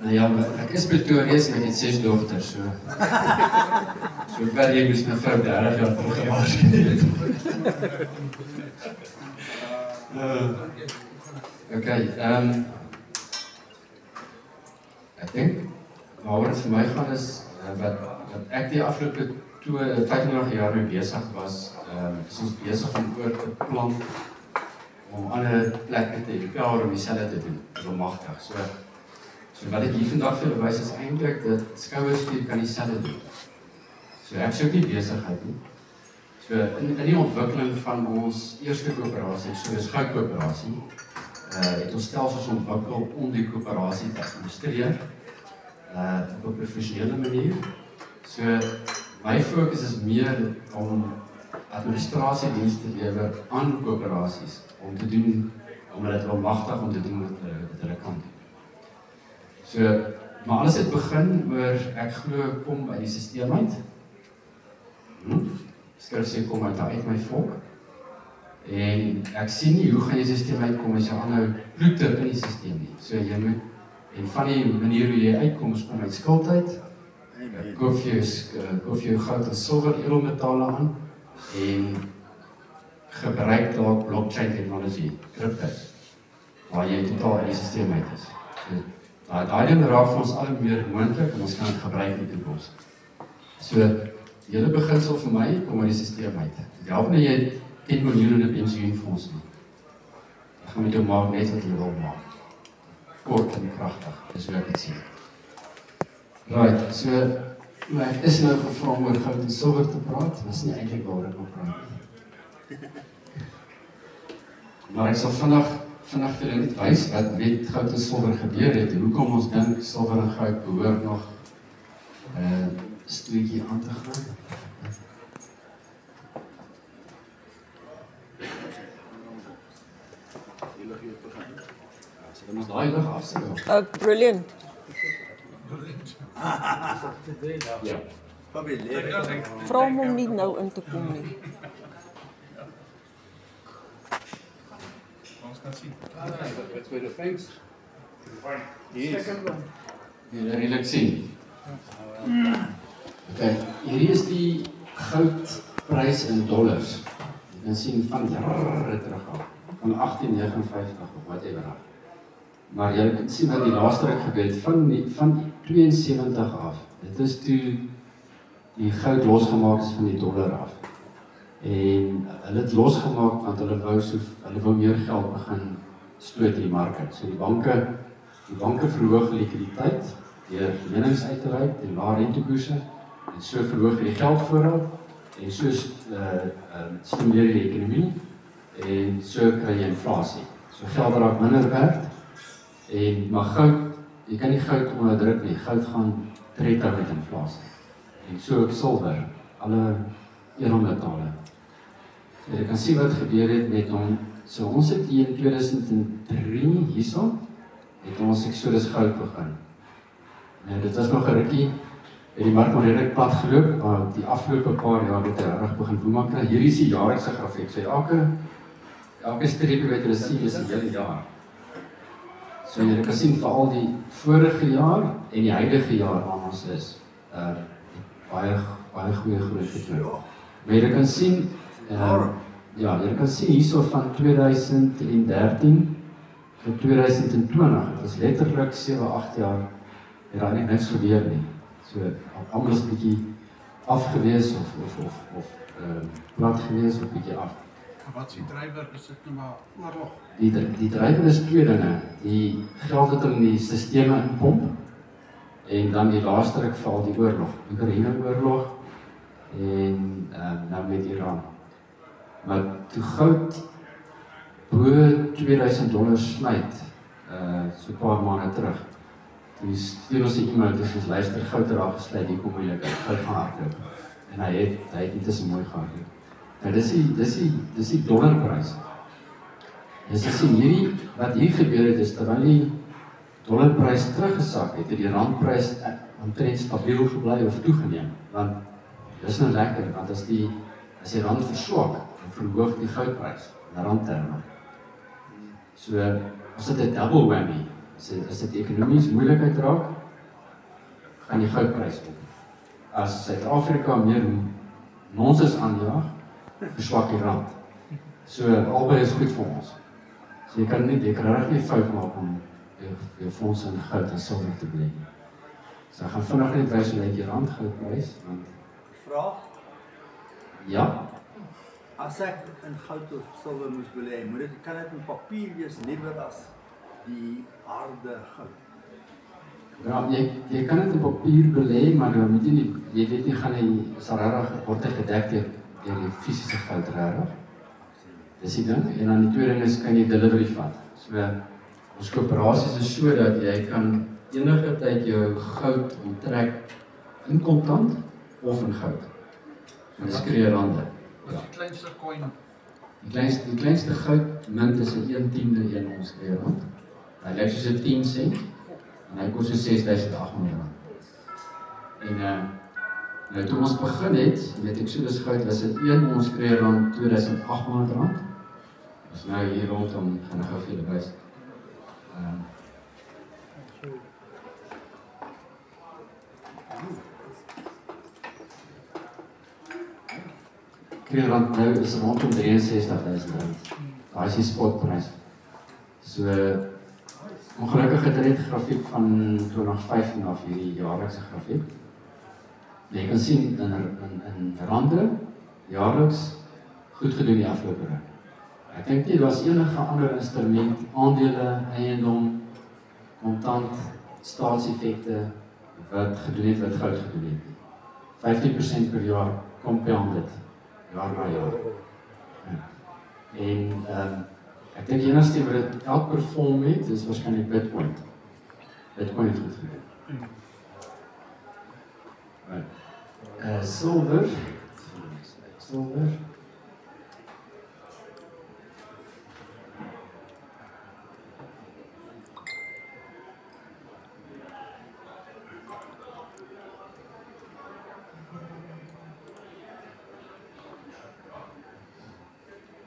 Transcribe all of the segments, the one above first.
Nou ja, ek is Pretorius en ek het 6 dogters, so ver jy moes my vrou 30 jaar terug gewaarsku het. Okay, ek dink, waaroor het vir my gaan is, wat ek die afgelope 25 jaar mee besig was, is ons besig om oor te plan, om ander plekke te empower om dieselfde te doen, bemagtig. So wat ek hier vandag vir bewys is eintlik dat skouerstuur kan dieselfde doen. So ek soek nie besigheid nie. So in die ontwikkeling van ons eerste koöperasie, so dis goudkoöperasie, het ons stelsels ontwikkel om die koöperasie te administreer op 'n professionele manier. So my fokus is meer om administrasiedienste te lewer aan koöperasies om te doen, om hulle te bemagtig om te doen wat hulle kan doen. So, maar alles het begin oor ek glo kom uit die sisteem uit. Skrif sê kom uit my volk. En ek sien nie hoe gaan jy sisteem uitkom as jy aanhou ploeter in die sisteem nie. So jy moet, en van die manier hoe jy uitkom is kom uit skuld uit. Koop jou goud en silwer edelmetale aan en gebruik dalk blockchain technology, crypto, waar jy totaal in die sisteem uit is. So, daai ding raak vir ons al meer moontlik en ons kan dit gebruik in die toekoms. So, die hele beginsel vir my kom uit die sisteem uit. Dit help nie jy 10 miljoen in 'n pensioenfonds nie. Jy gaan met jou maak net wat jy wil maak. Kort en kragtig, dis hoe ek dit sien. Right, so ek is nou gevra om oor goud en silwer te praat, dis nie eintlik waaroor ek wil praat nie. Maar ek sal vandag vir julle net wys wat met goud en silwer gebeur het en hoekom ons dink silwer en goud behoort nog 'n studie aan te gaan. So dan moet daai lig afsit. Brilliant. Ja. Vra hom om nie nou in te kom nie. That's where the thanks. Yes. Jy redelijk sien. Okay, hierdie is die goudprys in dollars. Jy kan sien van jare terug af, van 1859 of whatever. Maar jy kan sien wat die laaste ruk gebeur het van 72 af. Dit is toe die goud losgemaak is van die dollar af. En hulle het losgemaak want hulle wou meer geld begin stoot in die marke. So die banke verhoog likwiditeit deur lenings uit te reik en lae rentekoerse en so verhoog die geldvoorraad en so stimuleer die ekonomie en so kry jy inflasie. So geld raak minder werd en maar goud, jy kan nie goud onderdruk nie. Goud gaan tretter met inflasie. En so ook silwer, alle edelmetale. So jy kan sien wat gebeur het met hom. So ons het hier in 2003 hierso het ons Exodus goud begin. Nou dit was nog 'n rukkie, het die mark maar redelijk plat geloop, maar die afgelope paar jaar het hy reg begin woemak kry. Hier is die jaarlikse grafiek. So elke streepie wat julle sien is die hele jaar. So jy kan sien vir al die vorige jaar en die huidige jaar waar ons is, baie goeie groei gekry. Maar jy kan sien, jy kan sien hierso van 2013 tot 2020, dit is letterlik 7-8 jaar, het daar nie niks gebeur nie. So, almal is 'n bietjie afgewees of plat gewees of bietjie af. Wat is die drywer? Is dit nou maar oorlog? Die drywer is twee dinge. Die geld wat in die sisteme inpomp en dan die laaste ruk val die oorlog, die Oekraïne-oorlog en nou met Iran. Maar toe goud bo $2000 snyt, so 'n paar maande terug. Toe stuur ons 'n e-mail tussen ons luister goud het daar gesluit, hier kom moeilikheid, goud gaan hardloop. En hy het intussen mooi gehardloop. Nou dis die dollarprys. Jy sien hierdie wat hier gebeur het is terwyl die dollarprys teruggesak het, die randprys omtrent stabiel gebly of toegeneem. Want dis nou lekker, want as die rand verswak, dan verhoog die goudprys in randterme. So ons het 'n double whammy. As dit ekonomies moeilikheid raak, gaan die goudprys op. As Suid-Afrika meer nonsens aanjaag, verswak die rand. So albei is goed vir ons. So jy kan regtig nie fout maak om jou fondse in goud en silwer te belê nie. So ek gaan vinnig net wys hoe lyk die rand goudprys, want Vraag? ja, As ek in goud of silwer moes belê, kan dit in papier wees liewer as die harde goud? ja jy kan dit in papier belê, maar dan moet jy weet nie gaan hy sal regtig word gedek deur die fisiese goud regtig. Dis die ding. En dan die tweede ding is kan jy delivery vat. So ons koöperasies is so dat jy kan enige tyd jou goud onttrek in kontant of in goud. En dis kreerande. Wat is die kleinste coin? Die kleinste goudmunt is 1/10 een ons kreerand. Hy lyk soos 'n 10 sent en hy kos so R6.800. En nou toe ons begin het, met Exodus goud was dit 1 ons kreerand R2.800. Dus nou hier rondom gaan ek gou vir julle wys. Kreerand nou is rondom R63.000. Daai is die spotprys. So ongelukkig het dit grafiek van 2015 af hierdie jaarlikse grafiek. Jy kan sien in rande jaarliks goed gedoen die afgelope jaar. Ek dink nie daar's enige ander instrument, aandele, eiendom, kontant, staatseffekte wat gedoen het wat goud gedoen het. 15% per jaar compounded, jaar na jaar. Ja. En ek dink die enigste wat dit outperform het, is waarskynlik Bitcoin. Bitcoin het goed gedoen. Right. Silver.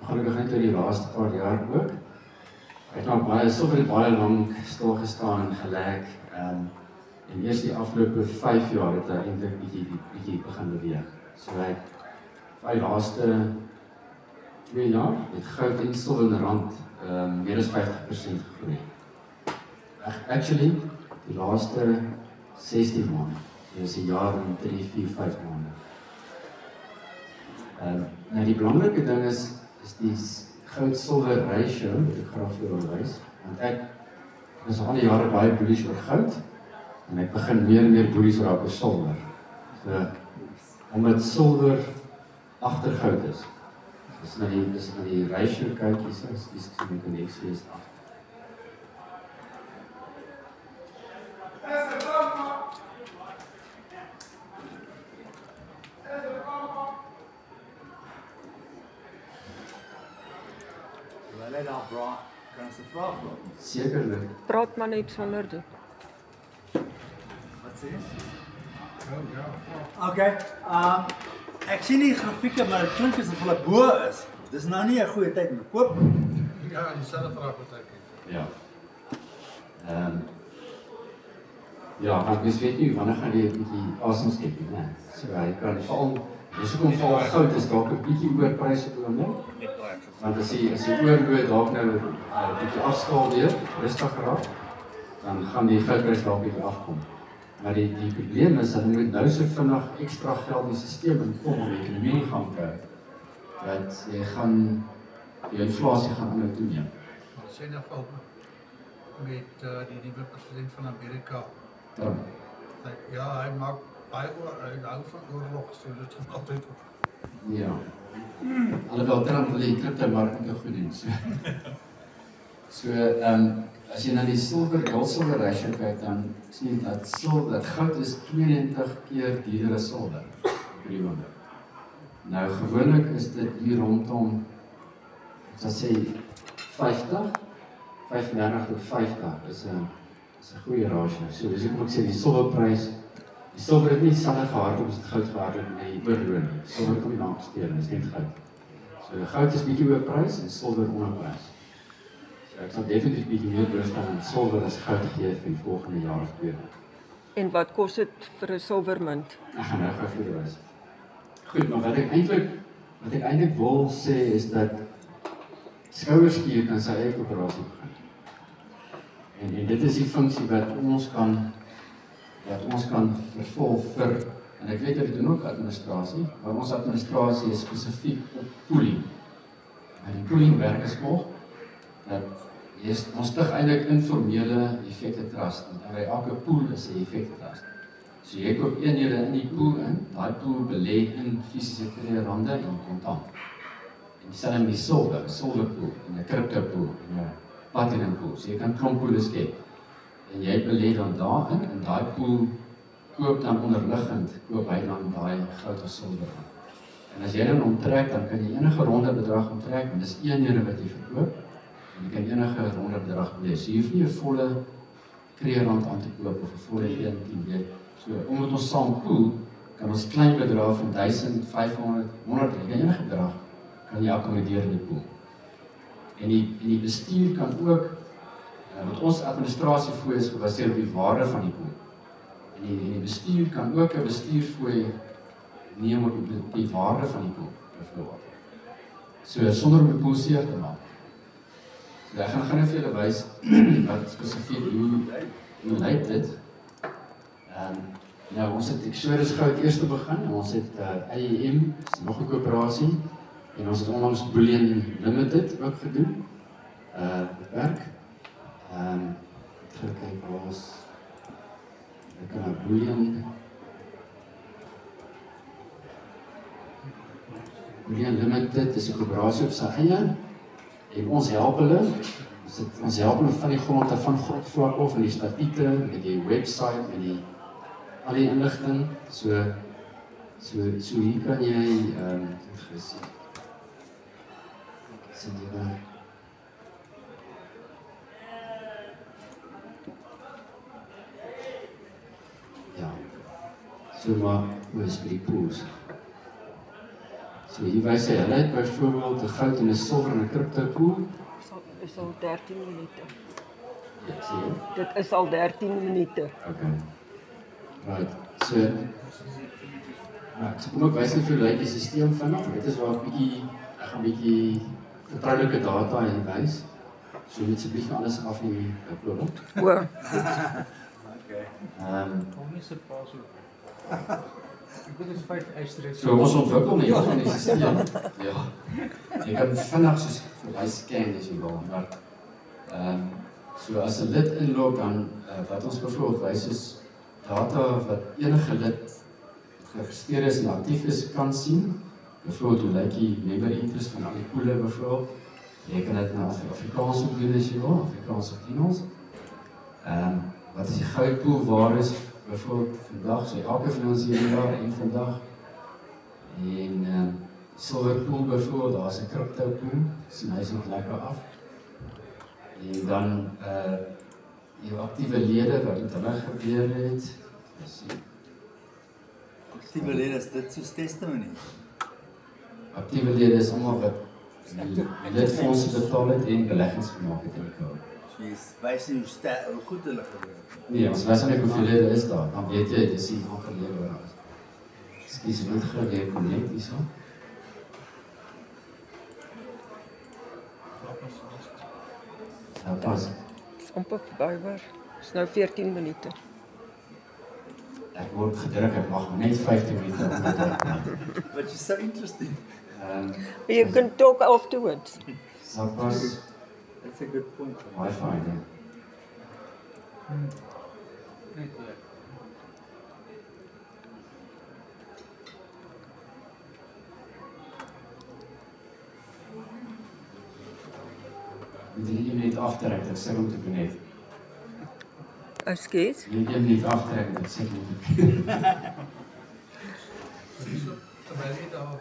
Gelukkig net oor die laaste paar jaar ook. Ek het silver baie lank stil gestaan en gelek. En eers die afgelope 5 jaar het hy eintlik bietjie begin beweeg. So hy vir die laaste 2 jaar het goud en silwer in rand meer as 50% gegroei. Actually, die laaste 16 maande. Dus 'n jaar en 3, 4, 5 maande. Nou die belangrike ding is die goud-silwer ratio wat ek graag vir julle wys. Want ek is al die jare baie bullish oor goud en ek begin meer en meer bullish raak oor silwer. So omdat silwer agter goud is. Dis na die ratio kyk hier, dis die koneksie is af. Kan ons 'n vraag vra? Sekerlik. Praat maar net sonder dit. Wat sê jy? Ja. Okay. Ek sien die grafieke, maar dit klink asof hulle bo is. Dis nou nie 'n goeie tyd om te koop nie. Ja, dieselfde vraag wat ek het. Ja. Ja, want mens weet nie wanneer gaan jy 'n bietjie asem skep nie, né? So jy kan veral dis hoekom val goud is dalk 'n bietjie oorprys op 'n oomblik. Want as jy oorloop dalk nou 'n bietjie afskaal weer, rustig raak, dan gaan die goudprys dalk bietjie afkom. Maar die probleem is dat jy moet nou so vinnig ekstra geld in die stelsel inkom om die ekonomie gaan kry. Dat jy gaan die inflasie gaan aanhou toeneem. Sê nou al met die nuwe president van Amerika. Trump. Ja, hy maak baie hy hou van oorlog, so dit gaan altyd op. Ja. Alhoewel Trump wil die kriptomarkte goed doen. So as jy na die silwer ratio kyk, dan sien jy dat goud is 92 keer duurder as silwer op die oomblik. Nou gewoonlik is dit hier rondom, ek sal sê 35 tot 50 is 'n goeie ratio. So dis hoekom ek sê die silwerprys, die silwer het nie dieselfde gehardloop as dit goud gehardloop met die oorloop nie. Silwer kom nie na opsteel, dis net goud. So goud is bietjie oorprys en silwer onderprys. So ek sal definitief bietjie meer behoefte aan silwer as goud gee vir die volgende jaar of 2. En wat kos dit vir 'n silwermunt? Ek gaan nou gou vir jou wys. Goed, maar wat ek eintlik wil sê is dat skouerspier kan sy eie operasie begin. En dit is die funksie wat ons kan vervolg vir, en ek weet dat dit doen ook administrasie, maar ons administrasie is spesifiek op pooling. En die pooling werk is volg, dat ons stig eintlik informele effekte trust, en by elke pool is 'n effekte trust. So jy koop eenhede in die pool in, daai pool belê in fisiese R2 en kontant. En dieselfde met die silver pool, en 'n crypto pool, en 'n platinum pool. So jy kan klomp pools skep. En jy belê dan daarin, en daai pool koop dan onderliggend, koop hy dan daai goud of silwer aan. En as jy dan omtrek, dan kan jy enige ronde bedrag omtrek, want dis eenhede wat jy verkoop, en jy kan enige ronde bedrag belê. So jy hoef nie 'n volle R3 aan te koop, of 'n volle 1 So, omdat ons saam pool, kan ons klein bedrag van 1500, 100, enige bedrag, kan jy akkommodeer in die pool. En die bestuur kan ook, want ons administrasiefooi is gebaseer op die waarde van die pool. En die bestuur kan ook 'n bestuurfooi neem op die waarde van die pool, byvoorbeeld. So, sonder om die pool seer te maak. So, ek gaan nou vir julle wys, wat spesifiek, hoe lyk dit. Nou, ons het Exodus goud eers te begin, en ons het AEM, nog 'n koöperasie, en ons het onlangs Bullion Limited ook gedoen, beperk. Ek gaan kyk waar ons, ek kan nou Bullion Limited is 'n koöperasie op sy eie, en ons help hulle, ons help hulle van die grond af, van grondvlak af, en die statute, met die website, met die al die inligting, so hier kan jy, ja, so maar, hoe is die pools? So hier wys hy, hulle het byvoorbeeld 'n goud en 'n silwer en 'n crypto pool. Is al 13 minute. Ja, sien jy? Dit is al 13 minute. Okay. Right, so kom ek wys net vir julle die stelsel vinnig. Dit is waar ek gaan 'n bietjie vertroulike data en wys. So net asseblief alles af in die upload. O. Okay. Ek weet dit is 5 eistres. So ons ontwikkel net van die stelsel. Ja. Jy kan vinnig soos verwys scan as jy wil, maar so as 'n lid inlog dan wat ons byvoorbeeld wys is data wat enige lid geregistreer is en aktief is kan sien. Byvoorbeeld hoe lyk die member interest van al die poele byvoorbeeld. Jy kan dit na Afrikaans ook doen as jy wil, Afrikaans of Engels. Wat is die goudpool waar is byvoorbeeld vandag, so elke finansiële jaar en vandag. En silverpool byvoorbeeld, daar is 'n crypto pool, sien hy is nog lekker af. En dan jou aktiewe lede wat met hulle gebeur het. Aktiewe lede is dit soos testimony. Aktiewe lede is almal wat lidfondse betaal het en beleggings gemaak het in die code. So jy wys nie hoe goed hulle gebeur het. Nee, ons wys net hoeveel lede is daar, dan weet jy, dis die aantal lede wat daar is. Ekskuus, moet gou weer connect hierso. Nou pas. Dis amper verby hoor. Dis nou 14 minute. Ek word gedruk, ek mag net 15 minute op my tyd. But you're so interesting. You can talk afterwards. Nou pas. That's a good point. Wi-Fi, nee. Moet jy net aftrek, ek sê om te doen net. Ekskuus. Jy net aftrek, ek sê om te doen. Terwyl jy daar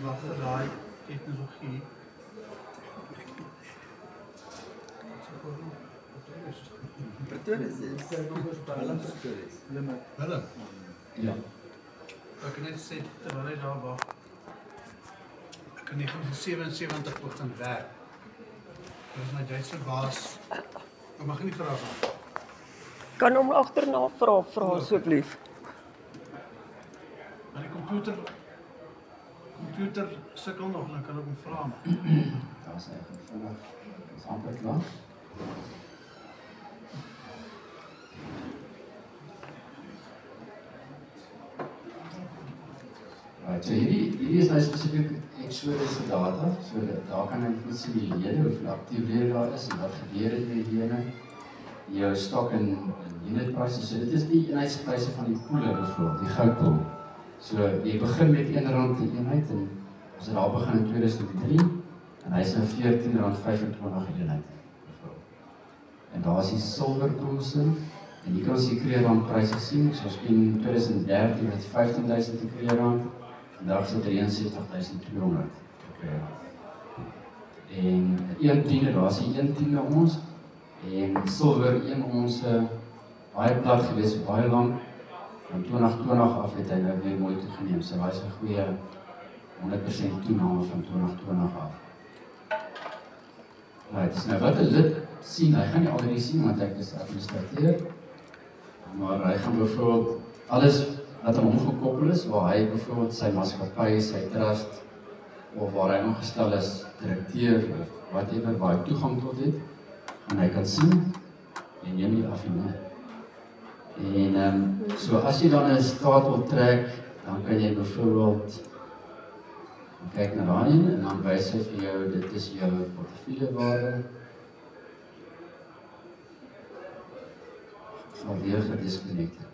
wat vir daai tegnologie Pretoria is Willem Pretoria. Willem. Ja. Ek kan net sê terwyl hy daar wag. Ek in 1977 begin werk. Dis my Duitse baas. Ek mag nie vra nie. Kan hom agterna vra asseblief. Maar die computer sukkel nog, dan kan ek hom vra. Daar is eigenlijk vanaf. Dat is amper klaar. Right, so hierdie is nou spesifiek Exodus se data, so daar kan jy net sien die lede, hoeveel actief lede daar is en wat gebeur het met die lede, jou stok in unitpryse, so dit is die eenheidspryse van die poele bijvoorbeeld, die goudpool. So jy begin met R1 die eenheid en ons het daar begin in 2003 en hy is nou R14.25 die eenheid. En daar is die silverpoolse en hier kan ons die kreerrandpryse sien, so ons in 2013 met 15.000 die kreerrand, vandag is dit 73.200 en 1 tiende, daar is die 1 tiende ons en silver 1 ons baie plat gewees, baie lang van 2020 af het hy nou weer mooi toegeneem, so daar is 'n goeie 100% toename van 2020 af. Right, so nou wat 'n lid sien, hy gaan nie al die sien want ek is administrateur, maar hy gaan bijvoorbeeld alles wat aan hom gekoppel is, waar hy bijvoorbeeld sy maatskappy, sy trust, of waar hy aangestel is, direkteur, of whatever, waar hy toegang tot het, gaan hy kan sien, en neem die af en nie. En so as jy dan 'n staat wil trek, dan kan jy bijvoorbeeld kyk na daarin, en dan wys hy vir jou, dit is jou portefeuljewaarde, alweer gedisconnected.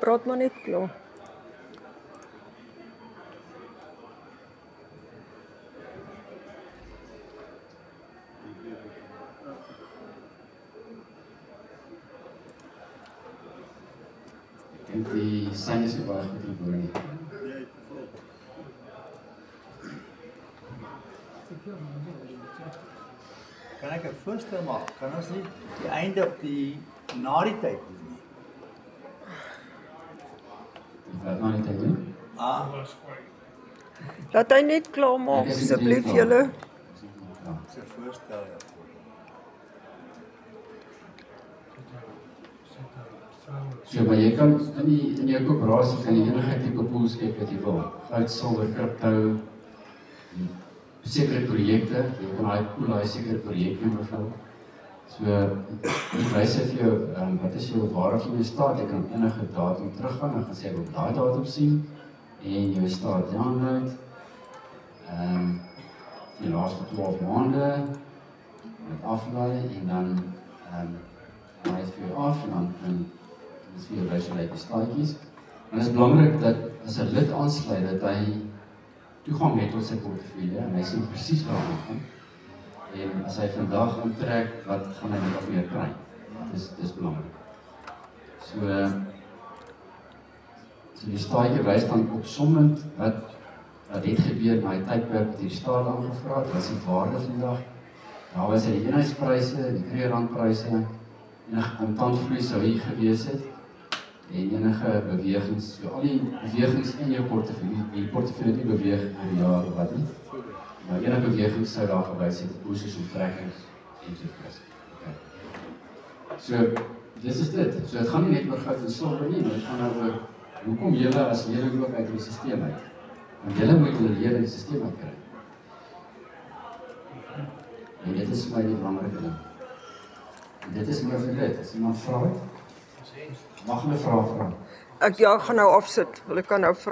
Praat maar net klaar. Ek dink die sein is nie baie goed in boor nie. Kan ek 'n voorstel maak? Kan ons nie die einde op die na die tyd doen nie? Wat nou nie tyd doen? Laat hy net klaar maak, asseblief julle. Dis 'n voorstel, ja. So, maar jy kan in jou koöperasie kan jy enige tipe pool skep wat jy wil. Goud, silwer, crypto, sekere projekte, jy kan daai pool, daai sekere projekte bevou. So, ek wys vir jou, wat is jou waarde van jou staat, jy kan enige datum teruggaan, dan gaan sê ek op daai datum sien, en jou staat download, die laaste 12 maande, met aflaai, en dan laai het vir jou af, en dan is vir jou wys die staatjies. En het is belangrik dat as 'n lid aansluit, dat hy toegang het tot sy portefeulje, en hy sien presies waar hy gaan. En as hy vandag onttrek, wat gaan hy nog meer kry? Dis belangrik. So die staatjie wys dan opsommend wat het gebeur na die tydperk wat die staat aangevra het, wat is die waarde vandag. Daar was die eenheidspryse, die kreerrandpryse, enige kontantvloei sou hier gewees het, en enige bewegings, so al die bewegings in jou portefeulje, die portefeulje nie beweeg oor die jaar of wat nie, maar enige bewegings sou daar gewys het, posisies, onttrekkings, enzovoorts. So, dis is dit. So, het gaan nie net oor goud en silwer nie, maar het gaan nou oor, hoekom julle as lede ook uit die systeem uit? Want julle moet julle lede in die systeem uit kry. En dit is vir my die belangrike ding. En dit is my vir dit, as iemand vra het, mag hulle vraag vra. Ek gaan nou afsit, wil ek kan nou